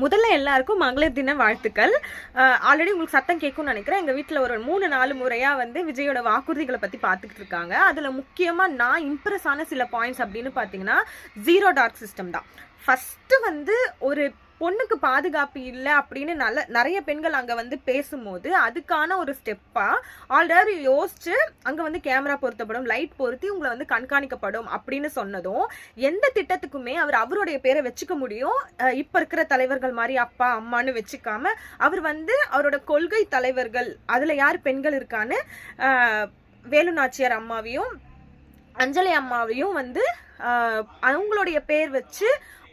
முதல்ல எல்லாருக்கும் மகளிர் தின வாழ்த்துக்கள். ஆல்ரெடி உங்களுக்கு சத்தம் கேட்கும்னு நினைக்கிறேன். எங்கள் வீட்டில் ஒரு 3-4 முறையாக வந்து விஜயோட வாக்குறுதிகளை பற்றி பார்த்துக்கிட்டு இருக்காங்க. அதில் முக்கியமாக நான் இம்ப்ரெஸ் ஆன சில பாயிண்ட்ஸ் அப்படின்னு பார்த்தீங்கன்னா, ஜீரோ டார்க் சிஸ்டம் தான். ஃபஸ்ட்டு வந்து ஒரு பொண்ணுக்கு பாதுகாப்பு இல்லை அப்படின்னு நிறைய பெண்கள் அங்கே வந்து பேசும்போது அதுக்கான ஒரு ஸ்டெப்பாக ஆல்ரெடி யோசிச்சு அங்கே வந்து கேமரா பொருத்தப்படும், லைட் பொருத்தி உங்களை வந்து கண்காணிக்கப்படும் அப்படின்னு சொன்னதும் எந்த திட்டத்துக்குமே அவருடைய பேரை வச்சுக்க முடியும். இப்போ இருக்கிற தலைவர்கள் மாதிரி அப்பா அம்மானு வச்சுக்காம அவர் வந்து அவரோட கொள்கை தலைவர்கள் அதில் யார் பெண்கள் இருக்கான்னு வேலு நாச்சியார் அம்மாவையும் அஞ்சலி அம்மாவையும் வந்து அவங்களுடைய பேர் வச்சு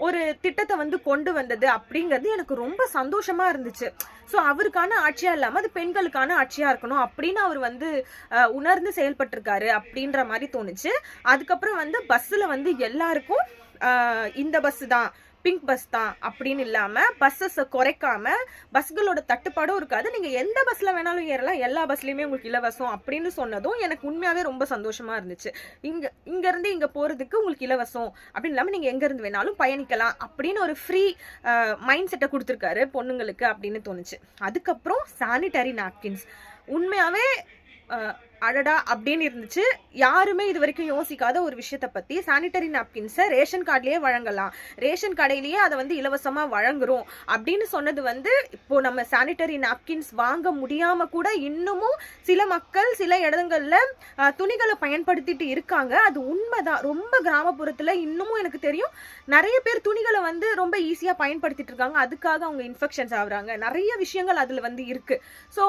ஒரு திட்டத்தை வந்து கொண்டு வந்தது அப்படிங்கிறது எனக்கு ரொம்ப சந்தோஷமா இருந்துச்சு. ஸோ அவருக்கான ஆட்சியா இல்லாமல் அது பெண்களுக்கான ஆட்சியா இருக்கணும் அப்படின்னு அவர் வந்து உணர்ந்து செயல்பட்டிருக்காரு அப்படின்ற மாதிரி தோணுச்சு. அதுக்கப்புறம் வந்து பஸ்ஸில் வந்து எல்லாருக்கும் இந்த பஸ் தான், பிங்க் பஸ் தான் அப்படின்னு இல்லாமல் பஸ்ஸஸை குறைக்காம பஸ்களோட தட்டுப்பாடும் இருக்காது, நீங்கள் எந்த பஸ்ஸில் வேணாலும் ஏறலாம், எல்லா பஸ்லையுமே உங்களுக்கு இலவசம் அப்படின்னு சொன்னதும் எனக்கு உண்மையாகவே ரொம்ப சந்தோஷமாக இருந்துச்சு. இங்கேருந்து இங்கே போகிறதுக்கு உங்களுக்கு இலவசம் அப்படின்னு இல்லாமல் நீங்கள் எங்கேருந்து வேணாலும் பயணிக்கலாம் அப்படின்னு ஒரு ஃப்ரீ மைண்ட் செட்டை கொடுத்துருக்காரு பொண்ணுங்களுக்கு அப்படின்னு தோணுச்சு. அதுக்கப்புறம் சானிடரி நாப்கின்ஸ் உண்மையாகவே அடடா அப்படின்னு இருந்துச்சு. யாருமே இது வரைக்கும் யோசிக்காத ஒரு விஷயத்த பற்றி சானிடரி நாப்கின்ஸை ரேஷன் கார்ட்லேயே வழங்கலாம், ரேஷன் கடையிலேயே அதை வந்து இலவசமாக வழங்குறோம் அப்படின்னு சொன்னது வந்து இப்போது நம்ம சானிடரி நாப்கின்ஸ் வாங்க முடியாமல் கூட இன்னமும் சில மக்கள் சில இடங்களில் துணிகளை பயன்படுத்திட்டு இருக்காங்க. அது உண்மைதான். ரொம்ப கிராமப்புறத்தில் இன்னமும் எனக்கு தெரியும் நிறைய பேர் துணிகளை வந்து ரொம்ப ஈஸியாக பயன்படுத்திட்டு இருக்காங்க. அதுக்காக அவங்க இன்ஃபெக்ஷன்ஸ் ஆகுறாங்க. நிறைய விஷயங்கள் அதில் வந்து இருக்குது. ஸோ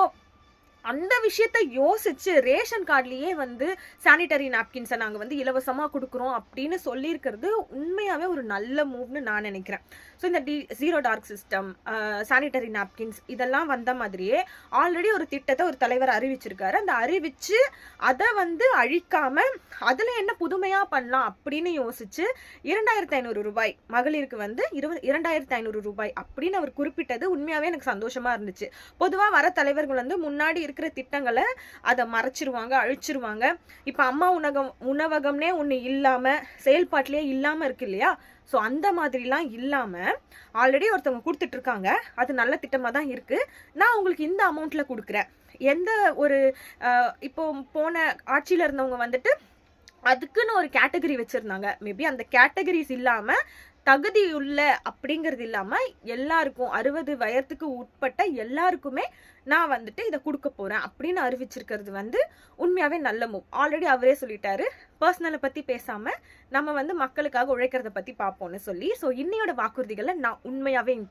அந்த விஷயத்த யோசிச்சு ரேஷன் கார்ட்லேயே வந்து சானிடரி நாப்கின்ஸை நாங்கள் வந்து இலவசமாக கொடுக்குறோம் அப்படின்னு சொல்லியிருக்கிறது உண்மையாகவே ஒரு நல்ல மூவ்னு நான் நினைக்கிறேன். ஸோ இந்த zero dark system, sanitary napkins இதெல்லாம் வந்த மாதிரியே ஆல்ரெடி ஒரு திட்டத்தை ஒரு தலைவர் அறிவிச்சிருக்காரு. அந்த அறிவிச்சு அதை வந்து அழிக்காமல் அதில் என்ன புதுமையாக பண்ணலாம் அப்படின்னு யோசிச்சு 2500 ரூபாய் மகளிருக்கு வந்து 2500 ரூபாய் அப்படின்னு அவர் குறிப்பிட்டது உண்மையாகவே எனக்கு சந்தோஷமாக இருந்துச்சு. பொதுவாக வர தலைவர்கள் வந்து முன்னாடி இருக்கிற திட்டங்களை அதை மறைச்சிருவாங்க, அழிச்சிருவாங்க. இப்போ அம்மா உணவகம்னே ஒன்று இல்லாமல் செயல்பாட்டிலே இல்லாமல் இருக்கு இல்லையா? ஸோ அந்த மாதிரிலாம் இல்லாமல் ஆல்ரெடி ஒருத்தவங்க கொடுத்துட்டு இருக்காங்க, அது நல்ல திட்டமாக தான் இருக்குது, நான் உங்களுக்கு இந்த அமௌண்ட்டில் கொடுக்குறேன். எந்த ஒரு இப்போ போன ஆட்சியில் இருந்தவங்க வந்துட்டு அதுக்குன்னு ஒரு கேட்டகரி வச்சுருந்தாங்க. மேபி அந்த கேட்டகரிஸ் இல்லாமல் தகுதியுள்ள அப்படிங்கிறது இல்லாமல் எல்லாருக்கும் 60 வயதுக்கு உட்பட்ட எல்லாருக்குமே நான் வந்துட்டு இதை கொடுக்க போகிறேன் அப்படின்னு அறிவிச்சிருக்கிறது வந்து உண்மையாகவே நல்ல மூவ். ஆல்ரெடி அவரே சொல்லிட்டாரு, பர்சனலை பற்றி பேசாமல் நம்ம வந்து மக்களுக்காக உழைக்கிறத பற்றி பார்ப்போம்னு சொல்லி. ஸோ இன்னையோட வாக்குறுதிகளை நான் உண்மையாகவே